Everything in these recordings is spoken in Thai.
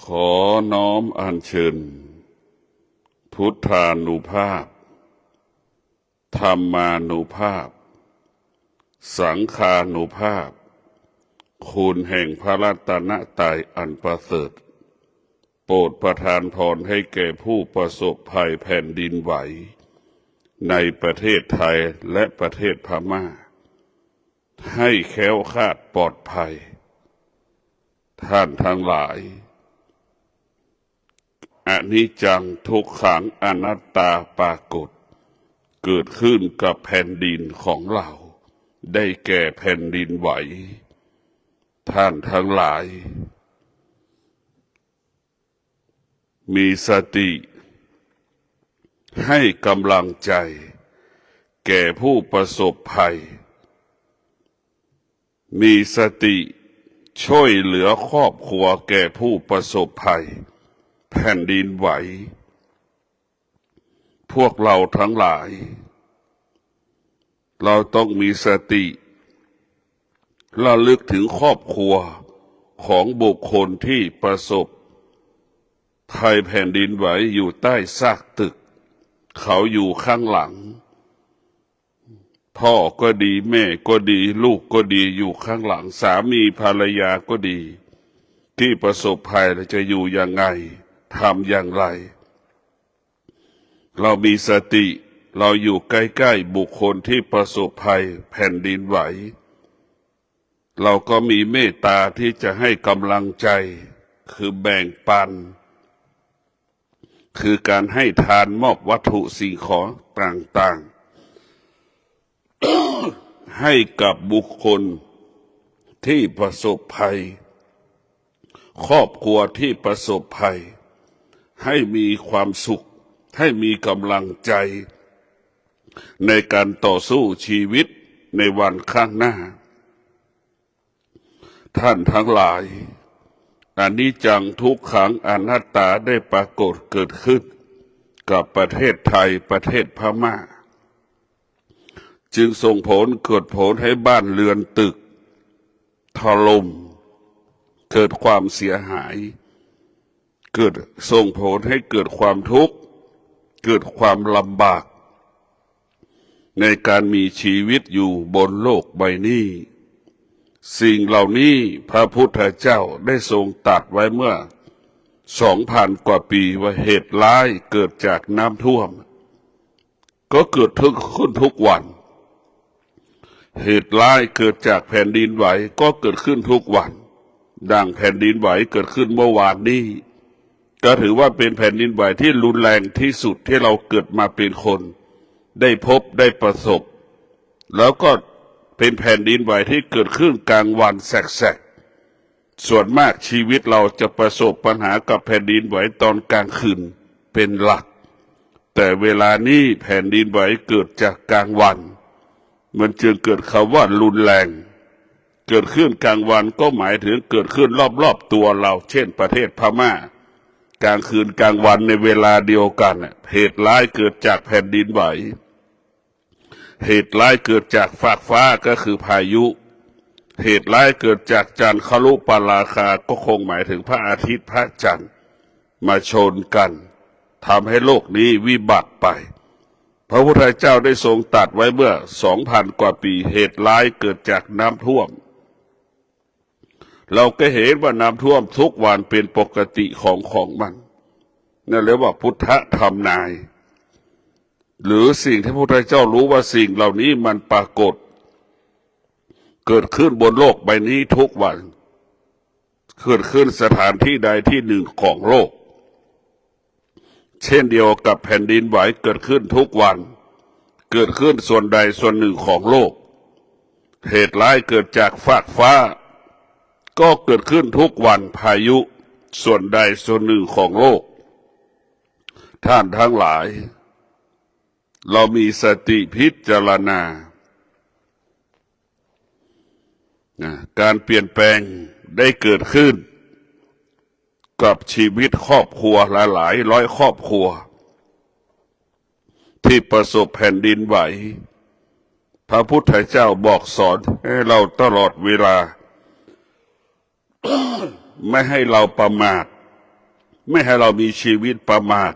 ขอน้อมอัญเชิญพุทธานุภาพธรรมานุภาพสังฆานุภาพคุณแห่งพระรัตนตรัยอันประเสริฐโปรดประทานพรให้แก่ผู้ประสบภัยแผ่นดินไหวในประเทศไทยและประเทศพม่าให้แคล้วคลาดปลอดภัยท่านทั้งหลายอนิจจังทุกขังอนัตตาปรากฏเกิดขึ้นกับแผ่นดินของเราได้แก่แผ่นดินไหวท่านทั้งหลายมีสติให้กำลังใจแก่ผู้ประสบภัยมีสติช่วยเหลือครอบครัวแก่ผู้ประสบภัยแผ่นดินไหวพวกเราทั้งหลายเราต้องมีสติระลึกถึงครอบครัวของบุคคลที่ประสบภัยแผ่นดินไหวอยู่ใต้ซากตึกเขาอยู่ข้างหลังพ่อก็ดีแม่ก็ดีลูกก็ดีอยู่ข้างหลังสามีภรรยาก็ดีที่ประสบภัยจะอยู่ยังไงทำอย่างไรเรามีสติเราอยู่ใกล้ๆบุคคลที่ประสบภัยแผ่นดินไหวเราก็มีเมตตาที่จะให้กำลังใจคือแบ่งปันคือการให้ทานมอบวัตถุสิ่งของต่างๆ ให้กับบุคคลที่ประสบภัยครอบครัวที่ประสบภัยให้มีความสุขให้มีกำลังใจในการต่อสู้ชีวิตในวันข้างหน้าท่านทั้งหลายอนิจจังทุกขังอนัตตาได้ปรากฏเกิดขึ้นกับประเทศไทยประเทศพม่าจึงส่งผลเกิดผลให้บ้านเรือนตึกถล่มเกิดความเสียหายเกิดส่งผลให้เกิดความทุกข์เกิดความลำบากในการมีชีวิตอยู่บนโลกใบนี้สิ่งเหล่านี้พระพุทธเจ้าได้ทรงตรัสไว้เมื่อ2,000 กว่าปีว่าเหตุร้ายเกิดจากน้ำท่วมก็เกิดขึ้นทุกวันเหตุร้ายเกิดจากแผ่นดินไหวก็เกิดขึ้นทุกวันดังแผ่นดินไหวเกิดขึ้นเมื่อวานนี้ก็ถือว่าเป็นแผ่นดินไหวที่รุนแรงที่สุดที่เราเกิดมาเป็นคนได้พบได้ประสบแล้วก็เป็นแผ่นดินไหวที่เกิดขึ้นกลางวันแสกๆส่วนมากชีวิตเราจะประสบปัญหากับแผ่นดินไหวตอนกลางคืนเป็นหลักแต่เวลานี้แผ่นดินไหวเกิดจากกลางวันมันจึงเกิดคำว่ารุนแรงเกิดขึ้นกลางวันก็หมายถึงเกิดขึ้นรอบๆตัวเราเช่นประเทศพม่ากลางคืนกลางวันในเวลาเดียวกันเหตุร้ายเกิดจากแผ่นดินไหวเหตุร้ายเกิดจากฟากฟ้าก็คือพายุเหตุร้ายเกิดจากจันทรุปราคาก็คงหมายถึงพระอาทิตย์พระจันทร์มาชนกันทำให้โลกนี้วิบัติไปพระพุทธเจ้าได้ทรงตรัสไว้เมื่อ2,000 กว่าปีเหตุร้ายเกิดจากน้ำท่วมเราก็เห็นว่าน้ำท่วมทุกวันเป็นปกติของมันนั่นเรียกว่าพุทธธรรมนายหรือสิ่งที่พระพุทธเจ้ารู้ว่าสิ่งเหล่านี้มันปรากฏเกิดขึ้นบนโลกใบนี้ทุกวันเกิดขึ้นสถานที่ใดที่หนึ่งของโลกเช่นเดียวกับแผ่นดินไหวเกิดขึ้นทุกวันเกิดขึ้นส่วนใดส่วนหนึ่งของโลกเหตุร้ายเกิดจากฟากฟ้าก็เกิดขึ้นทุกวันพายุส่วนใดส่วนหนึ่งของโลกท่านทั้งหลายเรามีสติพิจารณาการเปลี่ยนแปลงได้เกิดขึ้นกับชีวิตครอบครัวหลายร้อยครอบครัวที่ประสบแผ่นดินไหวพระพุทธเจ้าบอกสอนให้เราตลอดเวลา ไม่ให้เราประมาท ไม่ให้เรามีชีวิตประมาท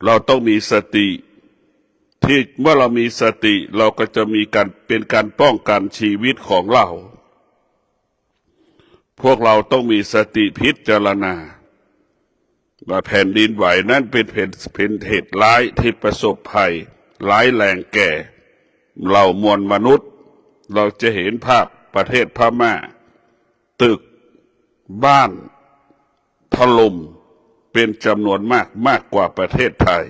เราต้องมีสติที่เมื่อเรามีสติเราก็จะมีการเป็นการป้องกันชีวิตของเราพวกเราต้องมีสติพิจารณาว่าแผ่นดินไหวนั้นเป็นเหตุร้ายที่ประสบภัยร้ายแรงแก่เรามวลมนุษย์เราจะเห็นภาพประเทศพม่าตึกบ้านถล่มเป็นจำนวนมากกว่าประเทศไทย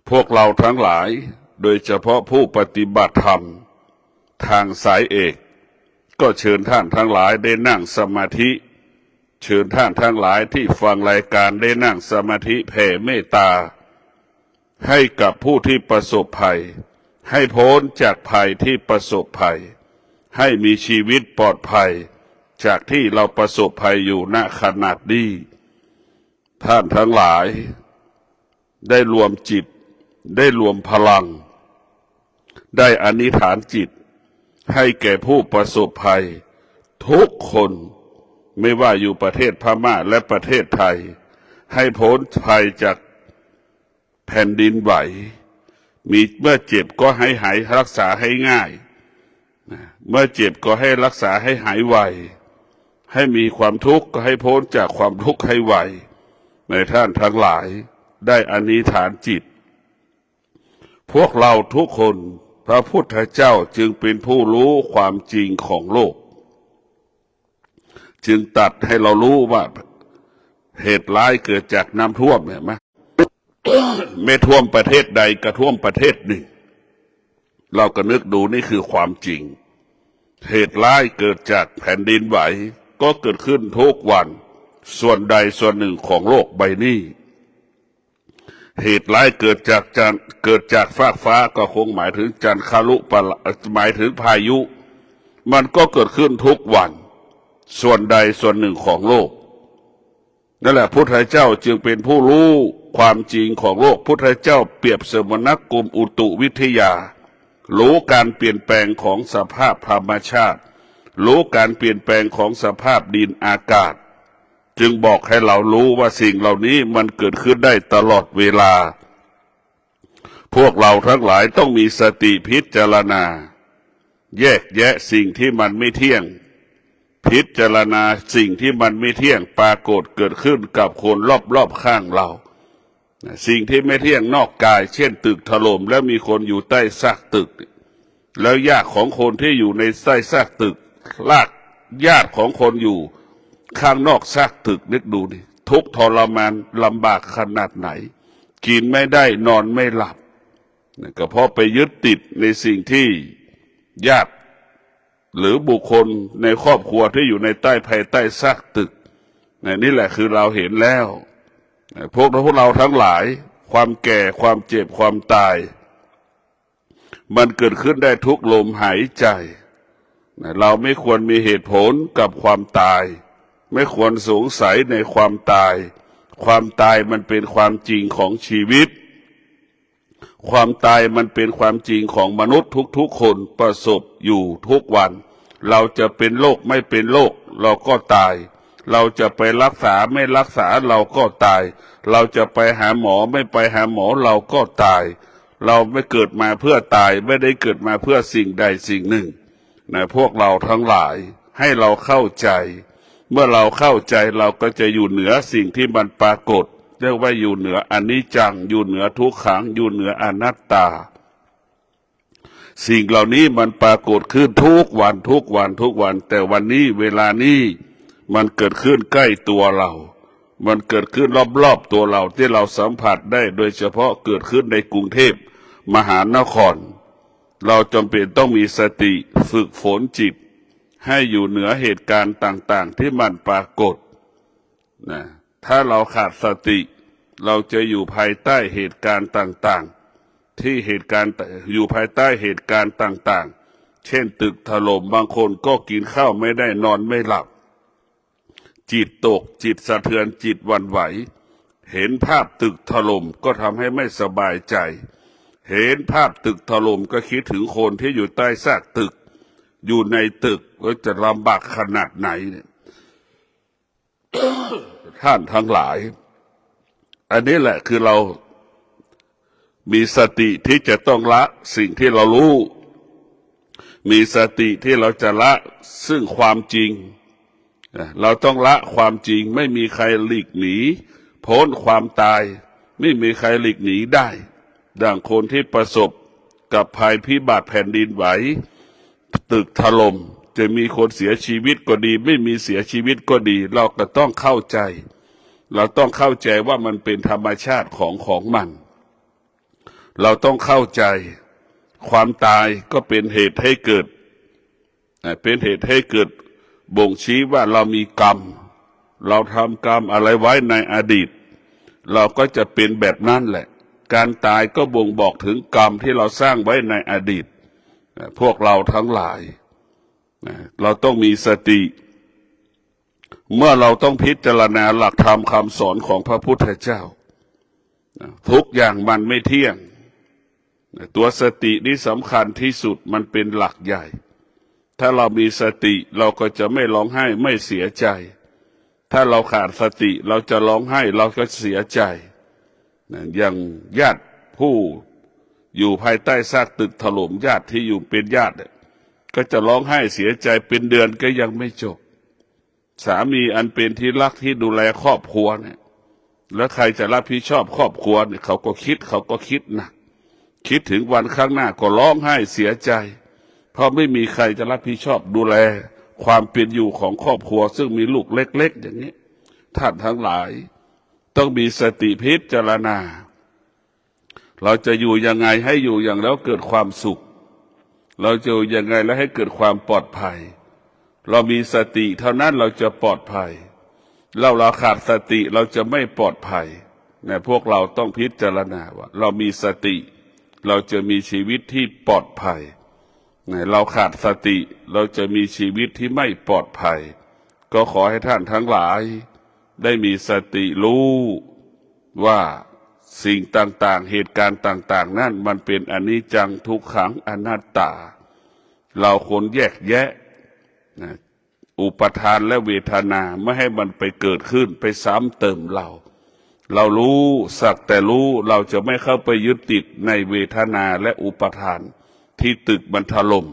พวกเราทั้งหลายโดยเฉพาะผู้ปฏิบัติธรรมทางสายเอกก็เชิญท่านทั้งหลายได้นั่งสมาธิเชิญท่านทั้งหลายที่ฟังรายการได้นั่งสมาธิแผ่เมตตาให้กับผู้ที่ประสบภัยให้พ้นจากภัยที่ประสบภัยให้มีชีวิตปลอดภัยจากที่เราประสบภัยอยู่ณขนาดนี้ท่านทั้งหลายได้รวมจิตได้รวมพลังได้อธิษฐานจิตให้แก่ผู้ประสบภัยทุกคนไม่ว่าอยู่ประเทศพม่าและประเทศไทยให้พ้นภัยจากแผ่นดินไหวมีเมื่อเจ็บก็ให้หายรักษาให้ง่ายเมื่อเจ็บก็ให้รักษาให้หายไวให้มีความทุกข์ก็ให้พ้นจากความทุกข์ให้ไวในท่านทั้งหลายได้อธิษฐานจิตพวกเราทุกคนพระพุทธเจ้าจึงเป็นผู้รู้ความจริงของโลกจึงตัดให้เรารู้ว่าเหตุร้ายเกิดจากน้ำท่วมเห็นไหม ไม่ท่วมประเทศใดก็ท่วมประเทศหนึ่งเราก็นึกดูนี่คือความจริงเหตุร้ายเกิดจากแผ่นดินไหวก็เกิดขึ้นทุกวันส่วนใดส่วนหนึ่งของโลกใบนี้เหตุร้ายเกิดจากฟากฟ้าก็คงหมายถึงจันทรุปราหมายถึงพายุมันก็เกิดขึ้นทุกวันส่วนใดส่วนหนึ่งของโลกนั่นแหละพุทธเจ้าจึงเป็นผู้รู้ความจริงของโลกพุทธเจ้าเปรียบเสมือนนักกรมอุตุวิทยารู้การเปลี่ยนแปลงของสภาพธรรมชาติรู้การเปลี่ยนแปลงของสภาพดินอากาศจึงบอกให้เรารู้ว่าสิ่งเหล่านี้มันเกิดขึ้นได้ตลอดเวลาพวกเราทั้งหลายต้องมีสติพิจารณาแยกแยะสิ่งที่มันไม่เที่ยงพิจารณาสิ่งที่มันไม่เที่ยงปรากฏเกิดขึ้นกับคนรอบๆข้างเราสิ่งที่ไม่เที่ยงนอกกายเช่นตึกถล่มแล้วมีคนอยู่ใต้ซากตึกแล้วญาติของคนที่อยู่ในใต้ซากตึกลากญาติของคนอยู่ข้างนอกซากตึกนึกดูดิทุกข์ทรมานลำบากขนาดไหนกินไม่ได้นอนไม่หลับก็เพราะไปยึดติดในสิ่งที่ญาติหรือบุคคลในครอบครัวที่อยู่ในใต้ภายใต้ซากตึกนี่แหละคือเราเห็นแล้วพวกเราทั้งหลายความแก่ความเจ็บความตายมันเกิดขึ้นได้ทุกลมหายใจเราไม่ควรมีเหตุผลกับความตายไม่ควรสงสัยในความตายความตายมันเป็นความจริงของชีวิตความตายมันเป็นความจริงของมนุษย์ทุกๆคนประสบอยู่ทุกวันเราจะเป็นโรคไม่เป็นโรคเราก็ตายเราจะไปรักษาไม่รักษาเราก็ตายเราจะไปหาหมอไม่ไปหาหมอเราก็ตายเราไม่เกิดมาเพื่อตายไม่ได้เกิดมาเพื่อสิ่งใดสิ่งหนึ่งพวกเราทั้งหลายให้เราเข้าใจเมื่อเราเข้าใจเราก็จะอยู่เหนือสิ่งที่มันปรากฏเรียกว่าอยู่เหนืออนิจจังอยู่เหนือทุกขังอยู่เหนืออนัตตาสิ่งเหล่านี้มันปรากฏขึ้นทุกวันแต่วันนี้เวลานี้มันเกิดขึ้นใกล้ตัวเรามันเกิดขึ้นรอบๆตัวเราที่เราสัมผัสได้โดยเฉพาะเกิดขึ้นในกรุงเทพมหานครเราจำเป็นต้องมีสติฝึกฝนจิตให้อยู่เหนือเหตุการณ์ต่างๆที่มันปรากฏนะถ้าเราขาดสติเราจะอยู่ภายใต้เหตุการณ์ต่างๆที่เหตุการณ์อยู่ภายใต้เหตุการณ์ต่างๆเช่นตึกถล่มบางคนก็กินข้าวไม่ได้นอนไม่หลับจิตตกจิตสะเทือนจิตหวั่นไหวเห็นภาพตึกถล่มก็ทำให้ไม่สบายใจเห็นภาพตึกถล่มก็คิดถึงคนที่อยู่ใต้ซากตึกอยู่ในตึกว่าจะลำบากขนาดไหนเนี่ย ท่านทั้งหลายอันนี้แหละคือเรามีสติที่จะต้องละสิ่งที่เรารู้มีสติที่เราจะละซึ่งความจริงเราต้องละความจริงไม่มีใครหลีกหนีพ้นความตายไม่มีใครหลีกหนีได้ดังคนที่ประสบกับภัยพิบัติแผ่นดินไหวตึกถล่มจะมีคนเสียชีวิตก็ดีไม่มีเสียชีวิตก็ดีเราก็ต้องเข้าใจเราต้องเข้าใจว่ามันเป็นธรรมชาติของมันเราต้องเข้าใจความตายก็เป็นเหตุให้เกิดบ่งชี้ว่าเรามีกรรมเราทำกรรมอะไรไว้ในอดีตเราก็จะเป็นแบบนั้นแหละการตายก็บ่งบอกถึงกรรมที่เราสร้างไว้ในอดีตพวกเราทั้งหลายเราต้องมีสติเมื่อเราต้องพิจารณาหลักธรรมคำสอนของพระพุทธเจ้าทุกอย่างมันไม่เที่ยงตัวสตินี้สำคัญที่สุดมันเป็นหลักใหญ่ถ้าเรามีสติเราก็จะไม่ร้องไห้ไม่เสียใจถ้าเราขาดสติเราจะร้องไห้เราก็เสียใจอย่างญาติผู้อยู่ภายใต้ซากตึกถล่มญาติที่อยู่เป็นญาติก็จะร้องไห้เสียใจเป็นเดือนก็ยังไม่จบสามีอันเป็นที่รักที่ดูแลครอบครัวเนี่ยแล้วใครจะรับผิดชอบครอบครัวเนี่ยเขาก็คิดหนักคิดถึงวันข้างหน้าก็ร้องไห้เสียใจเพราะไม่มีใครจะรับผิดชอบดูแลความเป็นอยู่ของครอบครัวซึ่งมีลูกเล็กๆอย่างนี้ท่านทั้งหลายต้องมีสติพิจารณาเราจะอยู่ยังไงให้อยู่อย่างแล้วเกิดความสุขเราจะอยู่ยังไงแล้วให้เกิดความปลอดภัยเรามีสติเท่านั้นเราจะปลอดภัยเราขาดสติเราจะไม่ปลอดภัยพวกเราต้องพิจารณาว่าเรามีสติเราจะมีชีวิตที่ปลอดภัยเราขาดสติเราจะมีชีวิตที่ไม่ปลอดภัยก็ขอให้ท่านทั้งหลายได้มีสติรู้ว่าสิ่งต่างๆเหตุการณ์ต่างๆนั่นมันเป็นอนิจจังทุกขังอนัตตาเราควรแยกแยะอุปทานและเวทนาไม่ให้มันไปเกิดขึ้นไปซ้ำเติมเรารู้สักแต่รู้เราจะไม่เข้าไปยึดติดในเวทนาและอุปทานที่ตึกมันถล่ม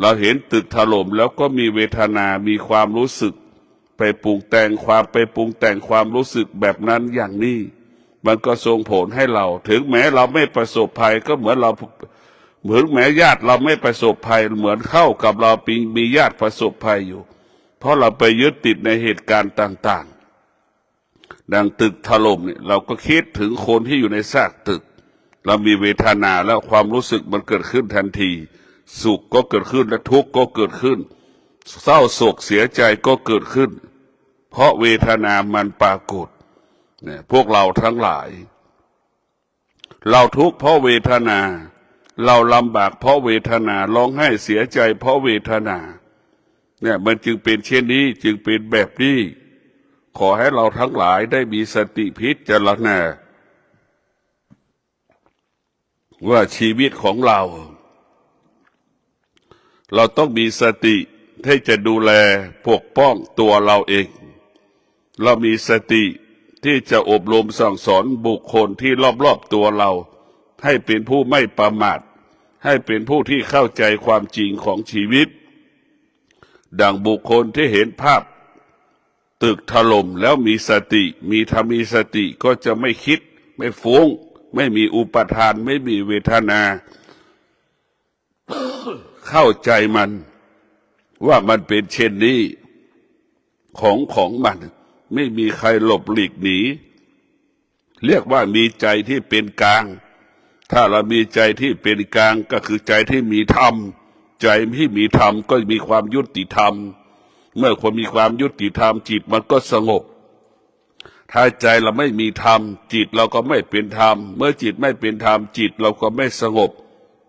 เราเห็นตึกถล่มแล้วก็มีเวทนามีความรู้สึกไปปรุงแต่งความรู้สึกแบบนั้นอย่างนี้มันก็ส่งผลให้เราถึงแม้เราไม่ประสบภัยก็เหมือนแม้ญาติเราไม่ประสบภัยเหมือนเข้ากับเรามีญาติประสบภัยอยู่เพราะเราไปยึดติดในเหตุการณ์ต่างๆดังตึกถล่มเนี่ยเราก็คิดถึงคนที่อยู่ในซากตึกเรามีเวทนาแล้วความรู้สึกมันเกิดขึ้นทันทีสุขก็เกิดขึ้นและทุกข์ก็เกิดขึ้นเศร้าโศกเสียใจก็เกิดขึ้นเพราะเวทนามันปรากฏเนี่ยพวกเราทั้งหลายเราทุกข์เพราะเวทนาเราลำบากเพราะเวทนาร้องไห้เสียใจเพราะเวทนาเนี่ยมันจึงเป็นเช่นนี้จึงเป็นแบบนี้ขอให้เราทั้งหลายได้มีสติพิจารณาว่าชีวิตของเราต้องมีสติที่จะดูแลปกป้องตัวเราเองเรามีสติที่จะอบรมสั่งสอนบุคคลที่รอบๆตัวเราให้เป็นผู้ไม่ประมาทให้เป็นผู้ที่เข้าใจความจริงของชีวิตดังบุคคลที่เห็นภาพตึกถล่มแล้วมีสติมีสติก็จะไม่คิดไม่ฟุ้งไม่มีอุปทานไม่มีเวทนา เข้าใจมันว่ามันเป็นเช่นนี้ของมันไม่มีใครหลบหลีกหนีเรียกว่ามีใจที่เป็นกลางถ้าเรามีใจที่เป็นกลางก็คือใจที่มีธรรมใจที่มีธรรมก็มีความยุติธรรมเมื่อคนมีความยุติธรรมจิตมันก็สงบถ้าใจเราไม่มีธรรมจิตเราก็ไม่เป็นธรรมเมื่อจิตไม่เป็นธรรมจิตเราก็ไม่สงบ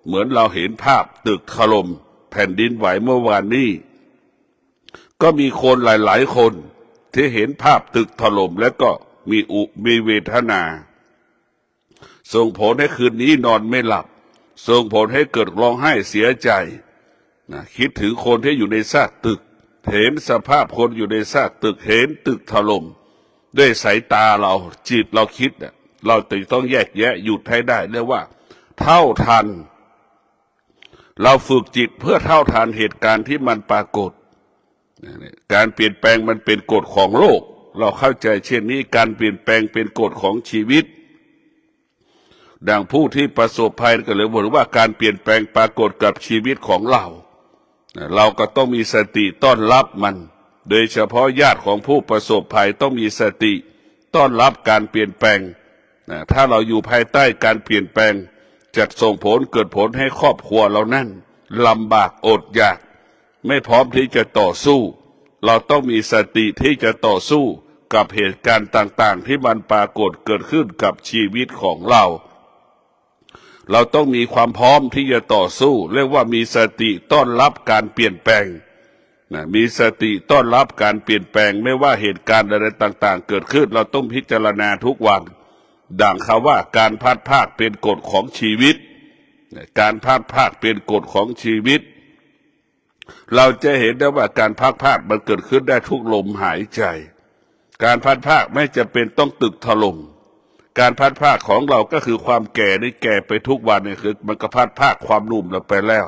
เหมือนเราเห็นภาพตึกถล่มแผ่นดินไหวเมื่อวานนี้ก็มีคนหลายๆคนที่เห็นภาพตึกถล่มแล้วก็มีเวทนาส่งผลให้คืนนี้นอนไม่หลับส่งผลให้เกิดร้องไห้เสียใจคิดถึงคนที่อยู่ในซากตึกเห็นสภาพคนอยู่ในซากตึกเห็นตึกถล่ม ด้วยสายตาเราจิตเราคิดเราต้องแยกแยะหยุดให้ได้เรียกว่าเท่าทันเราฝึกจิตเพื่อเท่าทันเหตุการณ์ที่มันปรากฏการเปลี่ยนแปลงมันเป็นกฎของโลกเราเข้าใจเช่นนี้การเปลี่ยนแปลงเป็นกฎของชีวิตดังผู้ที่ประสบภัยก็เลยบอกว่าการเปลี่ยนแปลงปรากฏกับชีวิตของเราก็ต้องมีสติต้อนรับมันโดยเฉพาะญาติของผู้ประสบภัยต้องมีสติต้อนรับการเปลี่ยนแปลงถ้าเราอยู่ภายใต้การเปลี่ยนแปลงจะส่งผลเกิดผลให้ครอบครัวเรานั่นลำบากอดอยากไม่พร้อมที่จะต่อสู้เราต้องมีสติที่จะต่อสู้กับเหตุการณ์ต่างๆที่มันปรากฏเกิดขึ้นกับชีวิตของเราต้องมีความพร้อมที่จะต่อสู้เรียกว่ามีสติต้อนรับการเปลี่ยนแปลงมีสติต้อนรับการเปลี่ยนแปลงไม่ว่าเหตุการณ์อะไรต่างๆเกิดขึ้นเราต้องพิจารณาทุกวันดังคำว่าการพัดภาคเป็นกฎของชีวิตการพัดภาคเป็นกฎของชีวิตเราจะเห็นได้ว่าการพัดภาคมันเกิดขึ้นได้ทุกลมหายใจการพัดภาคไม่จะเป็นต้องตึกถล่มการพัดภาคของเราก็คือความแก่นี่แก่ไปทุกวันเนี่ยคือมันก็พัดภาคความหนุ่มเราไปแล้ว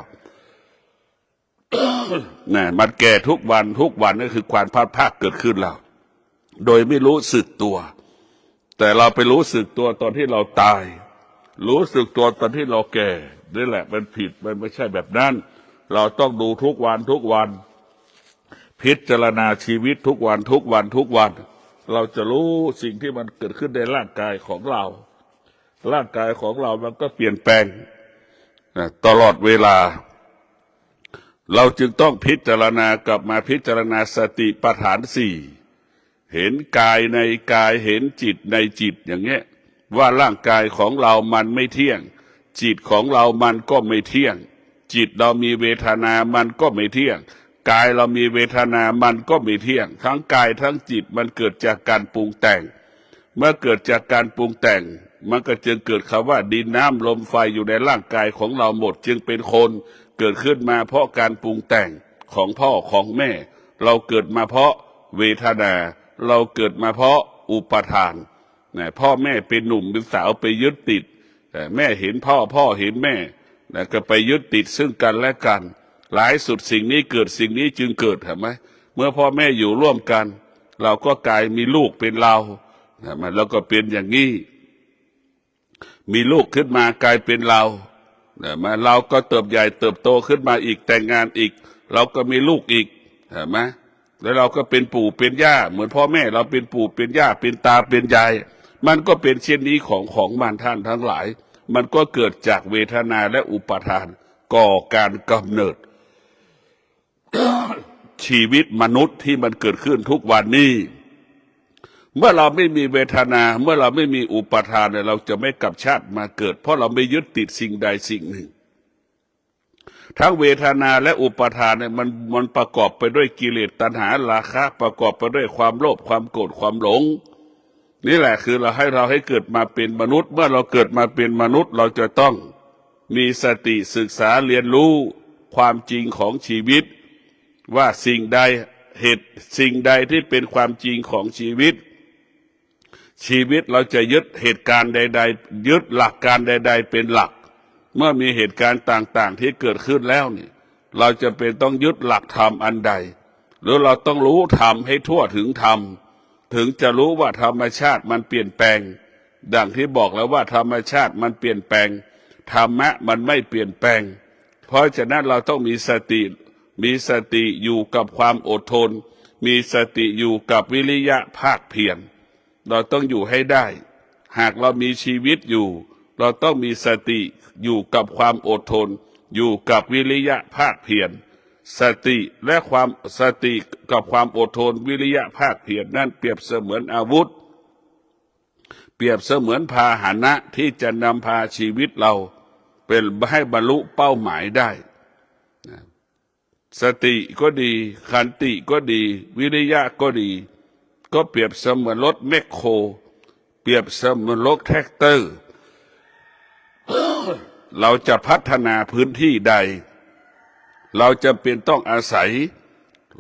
มันแก่ทุกวันก็คือความพัดภาคเกิดขึ้นแล้วโดยไม่รู้สึกตัวแต่เราไปรู้สึกตัวตอนที่เราตายรู้สึกตัวตอนที่เราแก่นี่แหละมันผิดมันไม่ใช่แบบนั้นเราต้องดูทุกวันพิจารณาชีวิตทุกวันเราจะรู้สิ่งที่มันเกิดขึ้นในร่างกายของเราร่างกายของเรามันก็เปลี่ยนแปลงตลอดเวลาเราจึงต้องพิจารณากลับมาพิจารณาสติปัฏฐานสี่เห็นกายในกายเห็นจิตในจิตอย่างเงี้ยว่าร่างกายของเรามันไม่เที่ยงจิตของเรามันก็ไม่เที่ยงจิตเรามีเวทนามันก็ไม่เที่ยงกายเรามีเวทนามันก็ไม่เที่ยงทั้งกายทั้งจิตมันเกิดจากการปรุงแต่งเมื่อเกิดจากการปรุงแต่งมันก็จึงเกิดคำว่าดินน้ำลมไฟอยู่ในร่างกายของเราหมดจึงเป็นคนเกิดขึ้นมาเพราะการปรุงแต่งของพ่อของแม่เราเกิดมาเพราะเวทนาเราเกิดมาเพราะอุปทานพ่อแม่เป็นหนุ่มเป็นสาวไปยึดติดแม่เห็นพ่อเห็นแม่ก็ไปยึดติดซึ่งกันและกันหลายสุดสิ่งนี้เกิดสิ่งนี้จึงเกิดเห็นไหมเมื่อพ่อแม่อยู่ร่วมกันเราก็กลายมีลูกเป็นเราแล้วก็เป็นอย่างนี้มีลูกขึ้นมากลายเป็นเราก็เติบใหญ่เติบโตขึ้นมาอีกแต่งงานอีกเราก็มีลูกอีกเห็นไหมแล้วเราก็เป็นปู่เป็นย่าเหมือนพ่อแม่เราเป็นปู่เป็นย่าเป็นตาเป็นยายมันก็เป็นเช่นนี้ของมันท่านทั้งหลายมันก็เกิดจากเวทนาและอุปทานก่อการกำเนิด ชีวิตมนุษย์ที่มันเกิดขึ้นทุกวันนี้เมื่อเราไม่มีเวทนาเมื่อเราไม่มีอุปทานเนี่ยเราจะไม่กลับชาติมาเกิดเพราะเราไม่ยึดติดสิ่งใดสิ่งหนึ่งทั้งเวทนาและอุปทานเนี่ยมันประกอบไปด้วยกิเลสตัณหาราคะประกอบไปด้วยความโลภความโกรธความหลงนี่แหละคือเราให้เกิดมาเป็นมนุษย์เมื่อเราเกิดมาเป็นมนุษย์เราจะต้องมีสติศึกษาเรียนรู้ความจริงของชีวิตว่าสิ่งใดสิ่งใดที่เป็นความจริงของชีวิตเราจะยึดเหตุการณ์ใดๆยึดหลักการใดๆเป็นหลักเมื่อมีเหตุการณ์ต่างๆที่เกิดขึ้นแล้วนี่เราจะเป็นต้องยึดหลักธรรมอันใดหรือเราต้องรู้ธรรมให้ทั่วถึงธรรมถึงจะรู้ว่าธรรมชาติมันเปลี่ยนแปลงดังที่บอกแล้วว่าธรรมชาติมันเปลี่ยนแปลงธรรมะมันไม่เปลี่ยนแปลงเพราะฉะนั้นเราต้องมีสติอยู่กับความอดทนมีสติอยู่กับวิริยะภาคเพียรเราต้องอยู่ให้ได้หากเรามีชีวิตอยู่เราต้องมีสติอยู่กับความอดทนอยู่กับวิริยะภาคเพียรสติและความสติกับความอดทนวิริยะภาคเพียรนั่นเปรียบเสมือนอาวุธเปรียบเสมือนพาหนะที่จะนำพาชีวิตเราเป็นให้บรรลุเป้าหมายได้สติก็ดีขันติก็ดีวิริยะก็ดีก็เปรียบเสมือนรถแมคโครเปรียบเสมือนรถแท็กเตอร์ เราจะพัฒนาพื้นที่ใดเราจะเป็นต้องอาศัย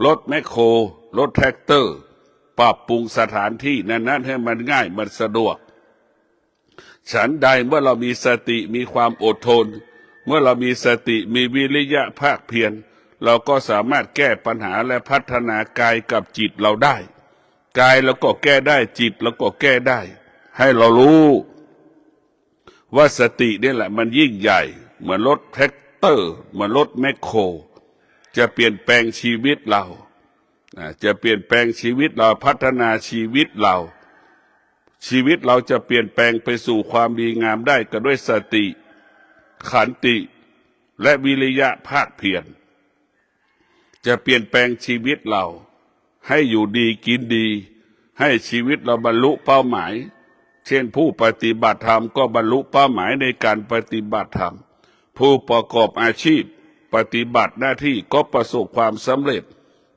รถแมคโครรถแท็กเตอร์ ปรับปรุงสถานที่นั้นให้มันง่ายมันสะดวกฉันใดเมื่อเรามีสติมีความอดทนเมื่อเรามีสติมีวิริยะภาคเพียรเราก็สามารถแก้ปัญหาและพัฒนากายกับจิตเราได้กายเราก็แก้ได้จิตเราก็แก้ได้ให้เรารู้ว่าสตินี่แหละมันยิ่งใหญ่เหมือนรถแท็กเตอร์เหมือนรถแมคโครจะเปลี่ยนแปลงชีวิตเราจะเปลี่ยนแปลงชีวิตเราพัฒนาชีวิตเราชีวิตเราจะเปลี่ยนแปลงไปสู่ความดีงามได้ก็ด้วยสติขันติและวิริยะภาคเพียรจะเปลี่ยนแปลงชีวิตเราให้อยู่ดีกินดีให้ชีวิตเราบรรลุเป้าหมายเช่นผู้ปฏิบัติธรรมก็บรรลุเป้าหมายในการปฏิบัติธรรมผู้ประกอบอาชีพปฏิบัติหน้าที่ก็ประสบความสำเร็จ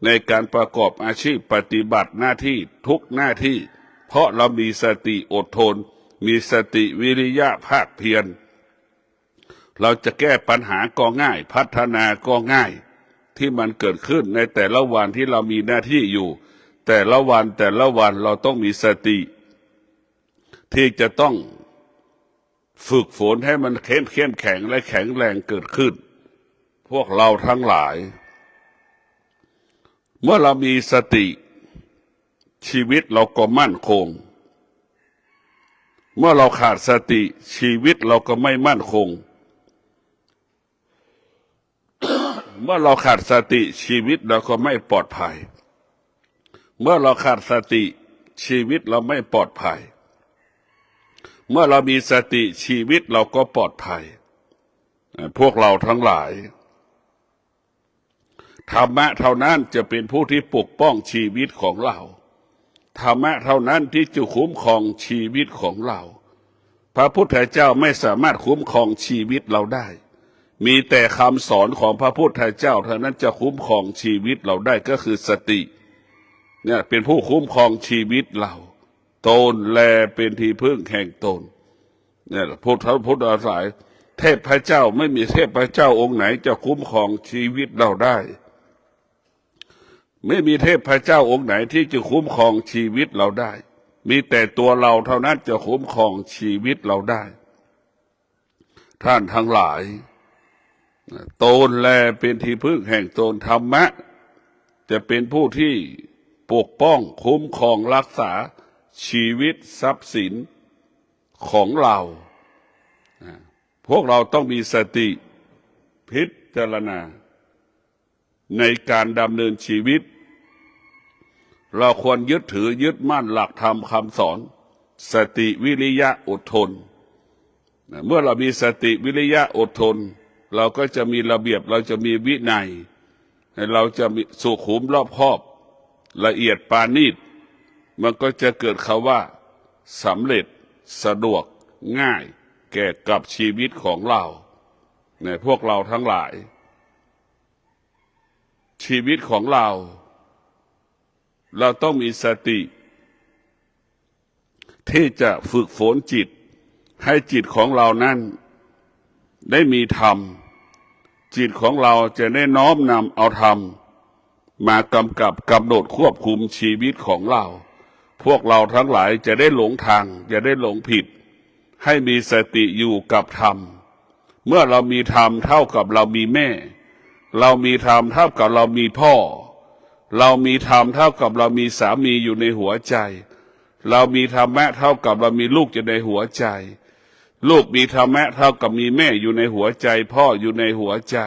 ในการประกอบอาชีพปฏิบัติหน้าที่ทุกหน้าที่เพราะเรามีสติอดทนมีสติวิริยะภาคเพียรเราจะแก้ปัญหาก็ง่ายพัฒนาก็ง่ายที่มันเกิดขึ้นในแต่ละวันที่เรามีหน้าที่อยู่แต่ละวันเราต้องมีสติที่จะต้องฝึกฝนให้มันเข้มแข็งและแข็งแรงเกิดขึ้นพวกเราทั้งหลายเมื่อเรามีสติชีวิตเราก็มั่นคงเมื่อเราขาดสติชีวิตเราก็ไม่มั่นคงเมื่อเราขาดสติชีวิตเราก็ไม่ปลอดภัยเมื่อเราขาดสติชีวิตเราไม่ปลอดภัยเมื่อเรามีสติชีวิตเราก็ปลอดภัยพวกเราทั้งหลายธรรมะเท่านั้นจะเป็นผู้ที่ปกป้องชีวิตของเราธรรมะเท่านั้นที่จะคุ้มครองชีวิตของเราพระพุทธเจ้าไม่สามารถคุ้มครองชีวิตเราได้มีแต่คำสอนของพระพุทธเจ้าเท่านั้นจะคุ้มครองชีวิตเราได้ก็คือสติเนี่ยเป็นผู้คุ้มครองชีวิตเราตนแลเป็นที่พึ่งแห่งตนเนี่ยพุทธอาศัยเทพเจ้าไม่มีเทพเจ้าองค์ไหนจะคุ้มครองชีวิตเราได้ไม่มีเทพเจ้าองค์ไหนที่จะคุ้มครองชีวิตเราได้มีแต่ตัวเราเท่านั้นจะคุ้มครองชีวิตเราได้ท่านทั้งหลายตนแลเป็นที่พึ่งแห่งตนธรรมะจะเป็นผู้ที่ปกป้องคุ้มครองรักษาชีวิตทรัพย์สินของเราพวกเราต้องมีสติพิจารณาในการดำเนินชีวิตเราควรยึดถือยึดมั่นหลักธรรมคำสอนสติวิริยะอดทนเมื่อเรามีสติวิริยะอดทนเราก็จะมีระเบียบเราจะมีวินัยเราจะมีสุขุมรอบคอบละเอียดปาณีตมันก็จะเกิดคำว่าสำเร็จสะดวกง่ายแก่กับชีวิตของเราในพวกเราทั้งหลายชีวิตของเราต้องมีสติที่จะฝึกฝนจิตให้จิตของเรานั้นได้มีธรรมจิตของเราจะได้น้อมนำเอาธรรมมากำกับกำหนดควบคุมชีวิตของเราพวกเราทั้งหลายจะได้หลงทางจะได้หลงผิดให้มีสติอยู่กับธรรมเมื่อเรามีธรรมเท่ากับเรามีแม่เรามีธรรมเท่ากับเรามีพ่อเรามีธรรมเท่ากับเรามีสามีอยู่ในหัวใจเรามีธรรมะเท่ากับเรามีลูกอยู่ในหัวใจลูกมีธรรมะเท่ากับมีแม่อยู่ในหัวใจพ่ออยู่ในหัวใจ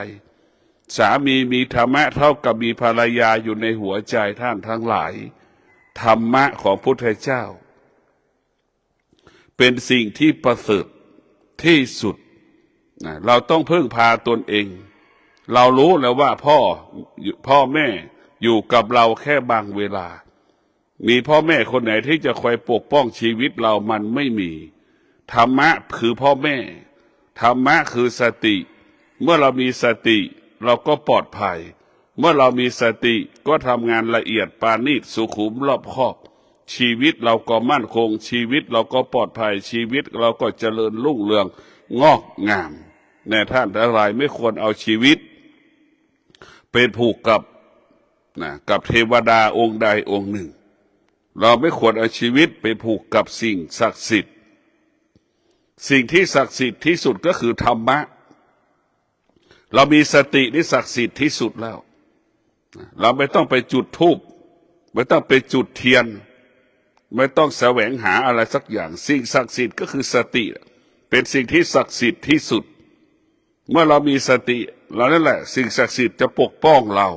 สามีมีธรรมะเท่ากับมีภรรยาอยู่ในหัวใจท่านทั้งหลายธรรมะของพุทธเจ้าเป็นสิ่งที่ประเสริฐที่สุดเราต้องพึ่งพาตนเองเรารู้แล้วว่าพ่อแม่อยู่กับเราแค่บางเวลามีพ่อแม่คนไหนที่จะคอยปกป้องชีวิตเรามันไม่มีธรรมะคือพ่อแม่ธรรมะคือสติเมื่อเรามีสติเราก็ปลอดภัยเมื่อเรามีสติก็ทำงานละเอียดปาณีตสุขุมรอบคอบชีวิตเราก็มั่นคงชีวิตเราก็ปลอดภัยชีวิตเราก็เจริญรุ่งเรืองงอกงามแน่ท่านทั้งหลายไม่ควรเอาชีวิตเป็นผูกกับเทวดาองค์ใดองค์หนึ่ง เราไม่ควรเอาชีวิตไปผูกกับสิ่งศักดิ์สิทธิ์สิ่งที่ศักดิ์สิทธิ์ที่สุดก็คือธรรมะเรามีสตินี่ศักดิ์สิทธิ์ที่สุดแล้วเราไม่ต้องไปจุดธูปไม่ต้องไปจุดเทียนไม่ต้องแสวงหาอะไรสักอย่างสิ่งศักดิ์สิทธิ์ก็คือสติเป็นสิ่งที่ศักดิ์สิทธิ์ที่สุดเมื่อเรามีสติเรานั่นแหละสิ่งศักดิ์สิทธิ์จะปกป้องเรา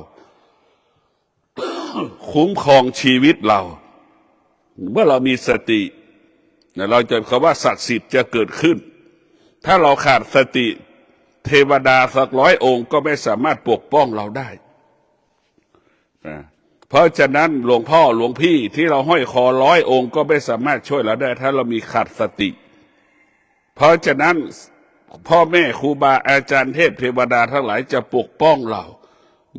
คุ้มครองชีวิตเราเมื่อเรามีสติเราจะคำว่าศักดิ์สิทธิ์จะเกิดขึ้นถ้าเราขาดสติเทวดาสัก100 องค์ก็ไม่สามารถปกป้องเราได้เพราะฉะนั้นหลวงพ่อหลวงพี่ที่เราห้อยคอ100 องค์ก็ไม่สามารถช่วยเราได้ถ้าเรามีขาดสติเพราะฉะนั้นพ่อแม่ครูบาอาจารย์เทพเทวดาทั้งหลายจะปกป้องเรา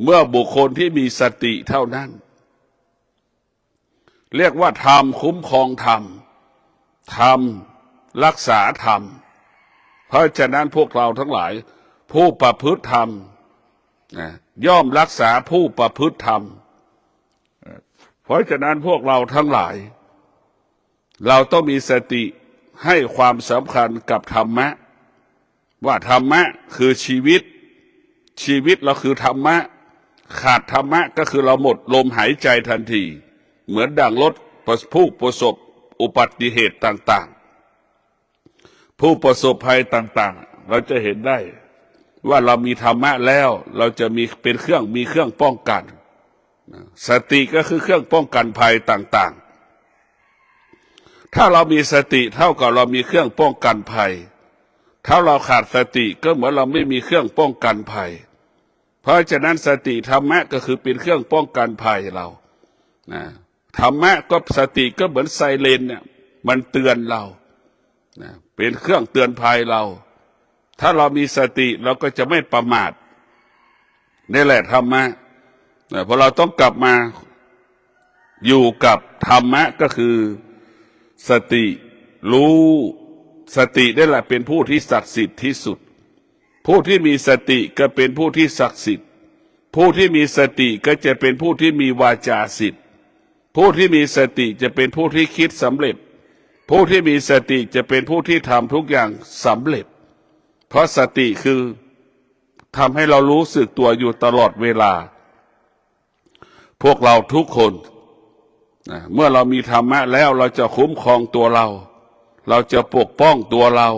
เมื่อบุคคลที่มีสติเท่านั้นเรียกว่าธรรมคุ้มครองธรรมธรรมรักษาธรรมเพราะฉะนั้นพวกเราทั้งหลายผู้ประพฤติธรรมย่อมรักษาผู้ประพฤติธรรมเพราะฉะนั้นพวกเราทั้งหลายเราต้องมีสติให้ความสำคัญกับธรรมะว่าธรรมะคือชีวิตชีวิตเราคือธรรมะขาดธรรมะก็คือเราหมดลมหายใจทันทีเหมือนดั่งรถผู้ประสบอุบัติเหตุต่างๆผู้ประสบภัยต่างๆเราจะเห็นได้ว่าเรามีธรรมะแล้วเราจะมีเป็นเครื่องป้องกันสติก็คือเครื่องป้องกันภัยต่างๆถ้าเรามีสติเท่ากับเรามีเครื่องป้องกันภัยถ้าเราขาดสติก็เหมือนเราไม่มีเครื่องป้องกันภัยเพราะฉะนั้นสติธรรมะก็คือเป็นเครื่องป้องกันภัยเราธรรมะก็สติก็เหมือนไซเรนเนี่ยมันเตือนเราเป็นเครื่องเตือนภัยเราถ้าเรามีสติเราก็จะไม่ประมาทนี่แหละธรรมะเพราะเราต้องกลับมาอยู่กับธรรมะก็คือสติรู้สตินี่แหละเป็นผู้ที่ศักดิ์สิทธิ์ที่สุดผู้ที่มีสติก็เป็นผู้ที่ศักดิ์สิทธิ์ผู้ที่มีสติก็จะเป็นผู้ที่มีวาจาสิทธิ์ผู้ที่มีสติจะเป็นผู้ที่คิดสำเร็จผู้ที่มีสติจะเป็นผู้ที่ทำทุกอย่างสำเร็จเพราะสติคือทำให้เรารู้สึกตัวอยู่ตลอดเวลาพวกเราทุกคนเมื่อเรามีธรรมะแล้วเราจะคุ้มครองตัวเราจะปกป้องตัวเรา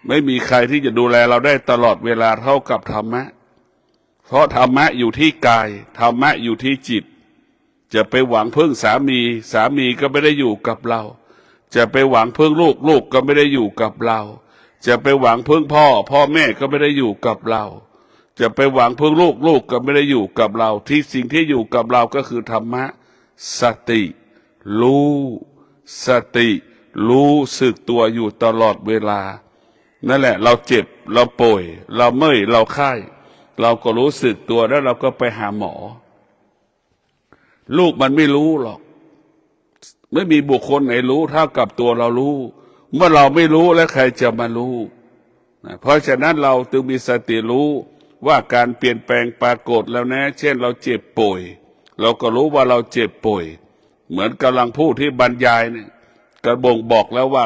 ไม่มีใครที่จะดูแลเราได้ตลอดเวลาเท่ากับธรรมะเพราะธรรมะอยู่ที่กายธรรมะอยู่ที่จิตจะไปหวังพึ่งสามีก็ไม่ได้อยู่กับเราจะไปหวังพึ่งลูกก็ไม่ได้อยู่กับเราจะไปหวังพึ่งพ่อแม่ก็ไม่ได้อยู่กับเราจะไปหวังพึ่งลูกก็ไม่ได้อยู่กับเราที่สิ่งที่อยู่กับเราก็คือธรรมะสติรู้สึกตัวอยู่ตลอดเวลานั่นแหละเราเจ็บเราป่วยเราเมื่อยเราไข้เราก็รู้สึกตัวแล้วเราก็ไปหาหมอลูกมันไม่รู้หรอกไม่มีบุคคลไหนรู้เท่ากับตัวเรารู้เมื่อเราไม่รู้แล้วใครจะมารู้เพราะฉะนั้นเราจึงมีสติรู้ว่าการเปลี่ยนแปลงปรากฏแล้วนะเช่นเราเจ็บป่วยเราก็รู้ว่าเราเจ็บป่วยเหมือนกำลังพูดที่บรรยายเนี่ยกระบ่งบอกแล้วว่า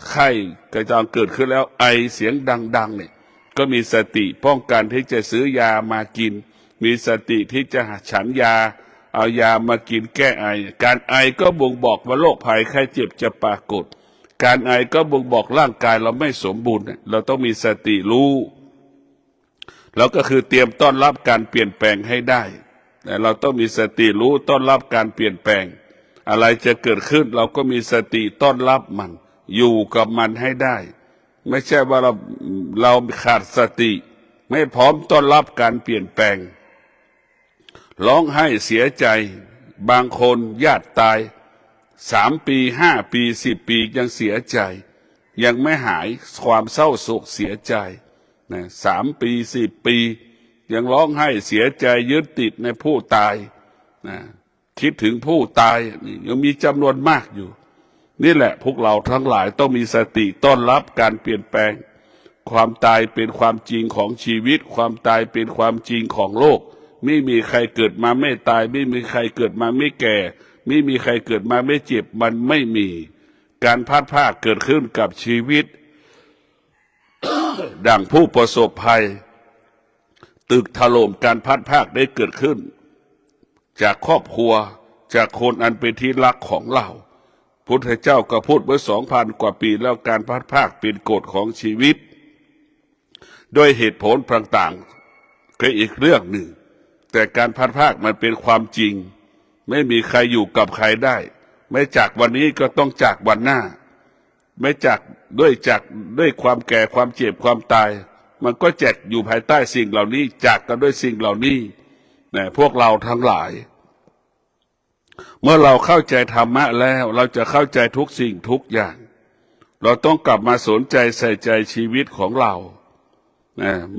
ไข้กระจองเกิดขึ้นแล้วไอเสียงดังๆเนี่ยก็มีสติป้องกันที่จะซื้อยามากินมีสติที่จะฉันยาเอายามากินแก้ไอการไอก็บ่งบอกว่าโรคภัยไข้เจ็บจะปรากฏการไอก็บ่งบอกร่างกายเราไม่สมบูรณ์เราต้องมีสติรู้แล้วก็คือเตรียมต้อนรับการเปลี่ยนแปลงให้ได้แต่เราต้องมีสติรู้ต้อนรับการเปลี่ยนแปลงอะไรจะเกิดขึ้นเราก็มีสติต้อนรับมันอยู่กับมันให้ได้ไม่ใช่ว่าเราขาดสติไม่พร้อมต้อนรับการเปลี่ยนแปลงร้องไห้เสียใจบางคนญาติตาย3 ปี5 ปี10 ปียังเสียใจยังไม่หายความเศร้าโศกเสียใจ3 ปี10 ปียังร้องไห้เสียใจยึดติดในผู้ตายคิดถึงผู้ตายยังมีจำนวนมากอยู่นี่แหละพวกเราทั้งหลายต้องมีสติต้อนรับการเปลี่ยนแปลงความตายเป็นความจริงของชีวิตความตายเป็นความจริงของโลกไม่มีใครเกิดมาไม่ตายไม่มีใครเกิดมาไม่แก่ ไม่มีใครเกิดมาไม่เจ็บมันไม่มีการพลาดพลาดเกิดขึ้นกับชีวิต ดังผู้ประสบภัยตึกถล่มการพลาดพลาดได้เกิดขึ้นจากครอบครัวจากคนอันเป็นที่รักของเราพุทธเจ้าก็พูดเมื่อ2,000 กว่าปีแล้วการพลาดพลาดเป็นกฎของชีวิตด้วยเหตุผลต่างๆก็อีกเรื่องหนึ่งแต่การพลาดพลาดมันเป็นความจริงไม่มีใครอยู่กับใครได้ไม่จากวันนี้ก็ต้องจากวันหน้าไม่จากด้วยความแก่ความเจ็บความตายมันก็แจกอยู่ภายใต้สิ่งเหล่านี้จากกันด้วยสิ่งเหล่านี้เนี่ยพวกเราทั้งหลายเมื่อเราเข้าใจธรรมะแล้วเราจะเข้าใจทุกสิ่งทุกอย่างเราต้องกลับมาสนใจใส่ใจชีวิตของเรา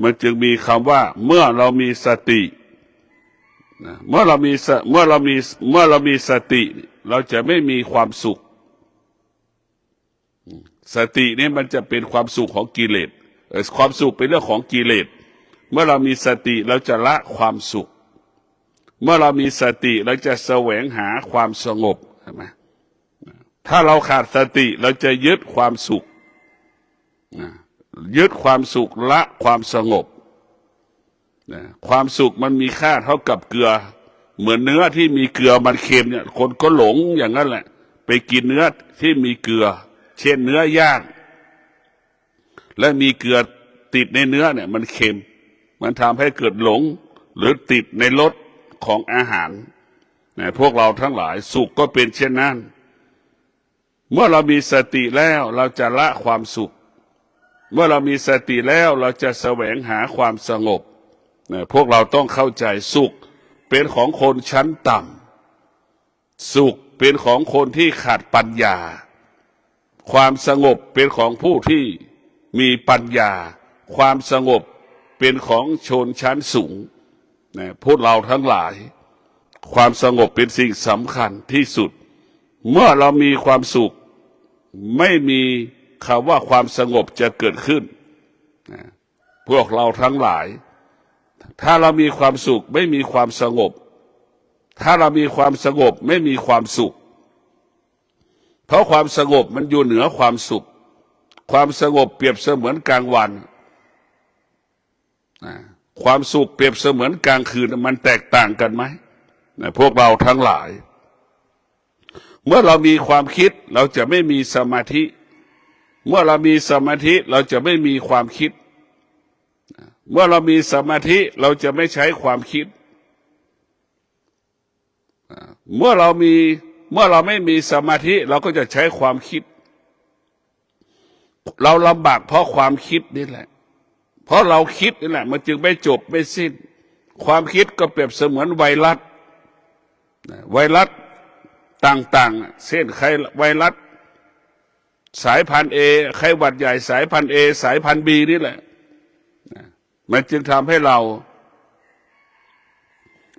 มันจึงมีคำว่าเมื่อเรามีสติเมื่อเรามีสติเราจะไม่มีความสุขสตินี่มันจะเป็นความสุขของกิเลสความสุขเป็นเรื่องของกิเลสเมื่อเรามีสติเราจะละความสุขเมื่อเรามีสติเราจะแสวงหาความสงบใช่ไหมถ้าเราขาดสติเราจะยึดความสุขยึดความสุขละความสงบความสุขมันมีค่าเท่ากับเกลือเหมือนเนื้อที่มีเกลือมันเค็มเนี่ยคนก็หลงอย่างนั้นแหละไปกินเนื้อที่มีเกลือเช่นเนื้อย่างและมีเกลือติดในเนื้อเนี่ยมันเค็มมันทำให้เกิดหลงหรือติดในรสของอาหารพวกเราทั้งหลายสุขก็เป็นเช่นนั้นเมื่อเรามีสติแล้วเราจะละความสุขเมื่อเรามีสติแล้วเราจะแสวงหาความสงบพวกเราต้องเข้าใจสุขเป็นของคนชั้นต่ำสุขเป็นของคนที่ขาดปัญญาความสงบเป็นของผู้ที่มีปัญญาความสงบเป็นของชนชั้นสูงพวกเราทั้งหลายความสงบเป็นสิ่งสำคัญที่สุดเมื่อเรามีความสุขไม่มีคำว่าความสงบจะเกิดขึ้นพวกเราทั้งหลายถ้าเรามีความสุขไม่มีความสงบถ้าเรามีความสงบไม่มีความสุขเพราะความสงบมันอยู่เหนือความสุขความสงบเปรียบเสมือนกลางวันความสุขเปรียบเสมือนกลางคืนมันแตกต่างกันไหมพวกเราทั้งหลายเมื่อเรามีความคิดเราจะไม่มีสมาธิเมื่อเรามีสมาธิเราจะไม่มีความคิดเมื่อเรามีสมาธิเราจะไม่ใช้ความคิดเมื่อเราไม่มีสมาธิเราก็จะใช้ความคิดเราลำบากเพราะความคิดนี่แหละเพราะเราคิดนี่แหละมันจึงไม่จบไม่สิ้นความคิดก็เปรียบเสมือนไวรัสต่างๆเช่นไวรัสสายพันธุ์เอไข้หวัดใหญ่สายพันธุ์เอสายพันธุ์บีนี่แหละมันจึงทำให้เรา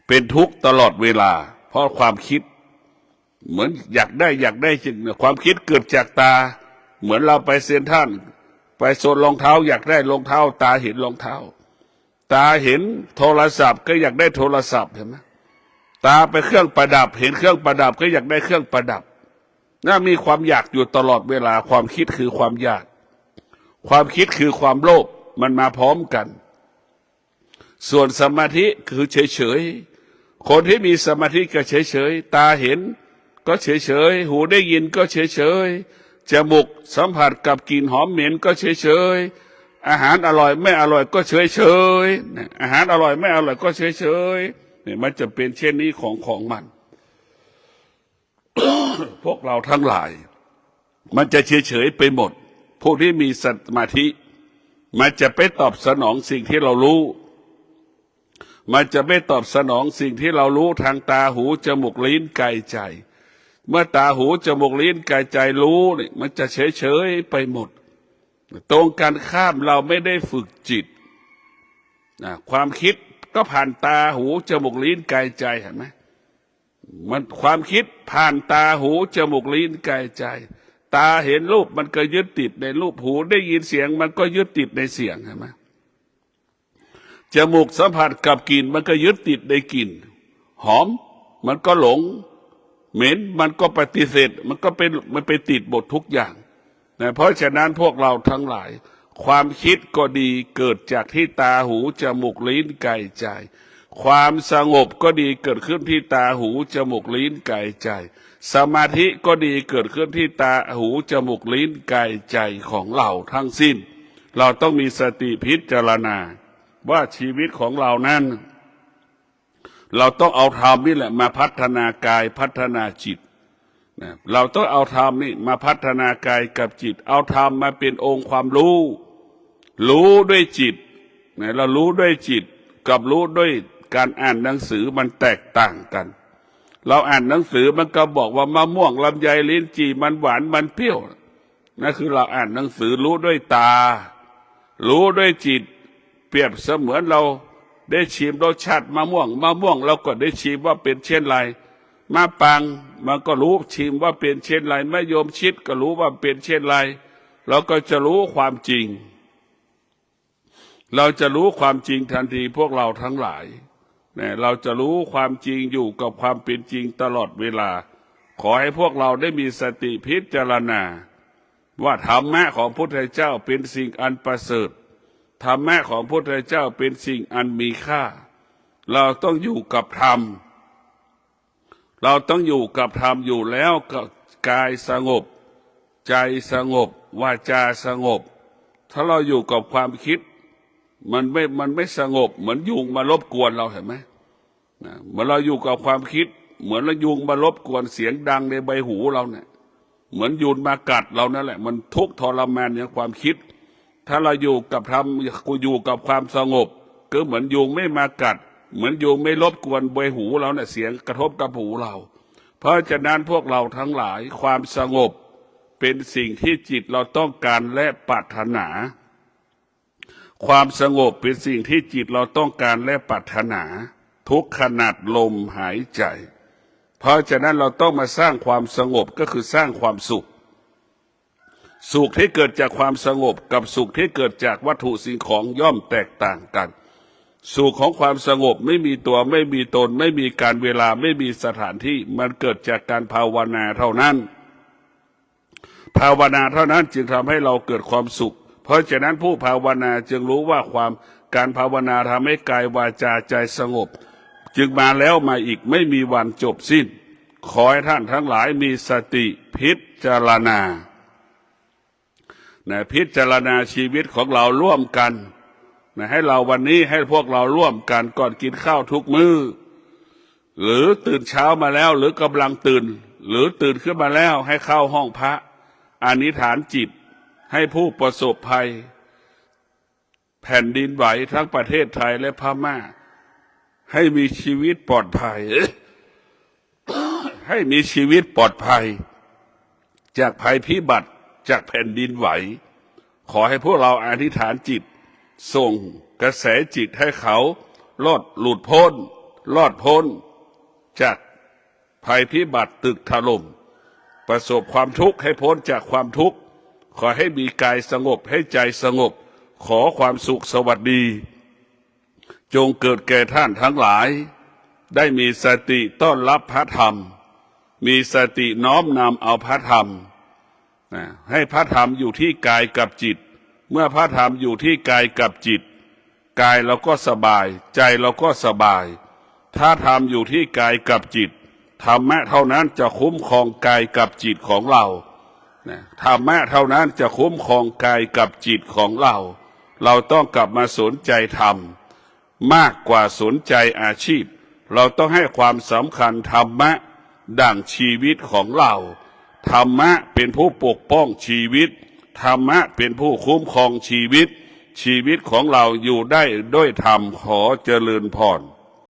เป็นทุกข์ตลอดเวลาเพราะความคิดเหมือนอยากได้จริงความคิดเกิดจากตาเหมือนเราไปเซ็นทรัลไปโซนรองเท้าอยากได้รองเท้าตาเห็นรองเท้าตาเห็นโทรศัพท์ก็อยากได้โทรศัพท์เห็นไหมตาไปเครื่องประดับเห็นเครื่องประดับก็อยากได้เครื่องประดับน่ามีความอยากอยู่ตลอดเวลาความคิดคือความอยากความคิดคือความโลภมันมาพร้อมกันส่วนสมาธิคือเฉยๆคนที่มีสมาธิก็เฉยๆตาเห็นก็เฉยๆหูได้ยินก็เฉยๆจมูกสัมผัสกับกลิ่นหอมเหม็นก็เฉยๆอาหารอร่อยไม่อร่อยก็เฉยๆอาหารอร่อยไม่อร่อยก็เฉยๆเนี่ยมันจะเป็นเช่นนี้ของมัน พวกเราทั้งหลายมันจะเฉยๆไปหมดพวกที่มีสมาธิมันจะไปตอบสนองสิ่งที่เรารู้มันจะไม่ตอบสนองสิ่งที่เรารู้ทางตาหูจมูกลิ้นกายใจเมื่อตาหูจมูกลิ้นกายใจรู้นี่มันจะเฉยๆไปหมดตรงกันข้ามเราไม่ได้ฝึกจิตความคิดก็ผ่านตาหูจมูกลิ้นกายใจเห็นไหมมันความคิดผ่านตาหูจมูกลิ้นกายใจตาเห็นรูปมันก็ยึดติดในรูปหูได้ยินเสียงมันก็ยึดติดในเสียงเห็นไหมจมูกสัมผัสกับกลิ่นมันก็ยึดติดในกลิ่นหอมมันก็หลง เหม็นมันก็ปฏิเสธมันไปติดบททุกอย่างนะเพราะฉะนั้นพวกเราทั้งหลาย ความคิดก็ดีเกิดจากที่ตาหูจมูกลิ้นกายใจความสงบก็ดีเกิดขึ้นที่ตาหูจมูกลิ้นกายใจสมาธิก็ดีเกิดขึ้นที่ตาหูจมูกลิ้นกายใจของเราทั้งสิ้นเราต้องมีสติพิจารณาว่าชีวิตของเรานั้นเราต้องเอาธรรมนี่แหละมาพัฒนากายพัฒนาจิตนะเราต้องเอาธรรมนี่มาพัฒนากายกับจิตเอาธรรมมาเป็นองค์ความรู้ด้วยจิตนะเรารู้ด้วยจิตกับรู้ด้วยการอ่านหนังสือมันแตกต่างกันเราอ่านหนังสือมันก็บอกว่ามะม่วงลำไยลิ้นจี่มันหวานมันเปรี้ยวนั่นคือเราอ่านหนังสือรู้ด้วยตารู้ด้วยจิตเปรียบเสมือนเราได้ชิมรสชาติมะม่วงเราก็ได้ชิมว่าเป็นเช่นไรมะปางมันก็รู้ชิมว่าเป็นเช่นไรมะยมชิดก็รู้ว่าเป็นเช่นไรเราก็จะรู้ความจริงเราจะรู้ความจริงทันทีพวกเราทั้งหลายเนี่ยเราจะรู้ความจริงอยู่กับความเป็นจริงตลอดเวลาขอให้พวกเราได้มีสติพิจารณาว่าธรรมะของพระพุทธเจ้าเป็นสิ่งอันประเสริฐธรรมะของพระพุทธเจ้าเป็นสิ่งอันมีค่าเราต้องอยู่กับธรรมเราต้องอยู่กับธรรมอยู่แล้วก็กายสงบใจสงบวาจาสงบถ้าเราอยู่กับความคิดมันไม่สงบเหมือนยุงมารบกวนเราเห็นไหมเหมือนเราอยู่กับความคิดเหมือนเรายุงมารบกวนเสียงดังในใบหูเราเนี่ยเหมือนยุงมากัดเรานั่นแหละมันทุกข์ทรมานอย่างความคิดถ้าเราอยู่กับธรรมอยู่กับความสงบก็เหมือนยุงไม่มากัดเหมือนยุงไม่รบกวนใบหูเราเนี่ยเสียงกระทบกับหูเราเพราะฉะนั้นพวกเราทั้งหลายความสงบเป็นสิ่งที่จิตเราต้องการและปรารถนาความสงบเป็นสิ่งที่จิตเราต้องการและปรารถนาทุกขนาดลมหายใจเพราะฉะนั้นเราต้องมาสร้างความสงบก็คือสร้างความสุขที่เกิดจากความสงบกับสุขที่เกิดจากวัตถุสิ่งของย่อมแตกต่างกันสุขของความสงบไม่มีตัวไม่มีตนไม่มีการเวลาไม่มีสถานที่มันเกิดจากการภาวนาเท่านั้นภาวนาเท่านั้นจึงทำให้เราเกิดความสุขเพราะฉะนั้นผู้ภาวนาจึงรู้ว่าการภาวนาทำให้กายวาจาใจสงบจึงมาแล้วมาอีกไม่มีวันจบสิ้นขอให้ท่านทั้งหลายมีสติพิจารณาพิจารณาชีวิตของเราร่วมกันให้เราวันนี้ให้พวกเราร่วมกันก่อนกินข้าวทุกมื้อหรือตื่นเช้ามาแล้วหรือกำลังตื่นหรือตื่นขึ้นมาแล้วให้เข้าห้องพระอธิษฐานจิตให้ผู้ประสบภัยแผ่นดินไหวทั้งประเทศไทยและพม่าให้มีชีวิตปลอดภัย ให้มีชีวิตปลอดภัยจากภัยพิบัติจากแผ่นดินไหวขอให้พวกเราอธิษฐานจิตส่งกระแสจิตให้เขาหลุดพ้นจากภัยพิบัติตึกถล่มประสบความทุกข์ให้พ้นจากความทุกข์ขอให้มีกายสงบให้ใจสงบขอความสุขสวัสดีจงเกิดแก่ท่านทั้งหลายได้มีสติต้อนรับพระธรรมมีสติน้อมนำเอาพระธรรมให้พระธรรมอยู่ที่กายกับจิตเมื่อพระธรรมอยู่ที่กายกับจิตกายเราก็สบายใจเราก็สบายถ้าธรรมอยู่ที่กายกับจิตธรรมะเท่านั้นจะคุ้มครองกายกับจิตของเราธรรมะเท่านั้นจะคุ้มครองกายกับจิตของเราต้องกลับมาสนใจธรรมมากกว่าสนใจอาชีพเราต้องให้ความสำคัญธรรมะดั่งชีวิตของเราธรรมะเป็นผู้ปกป้องชีวิตธรรมะเป็นผู้คุ้มครองชีวิตของเราอยู่ได้ด้วยธรรมขอเจริญพร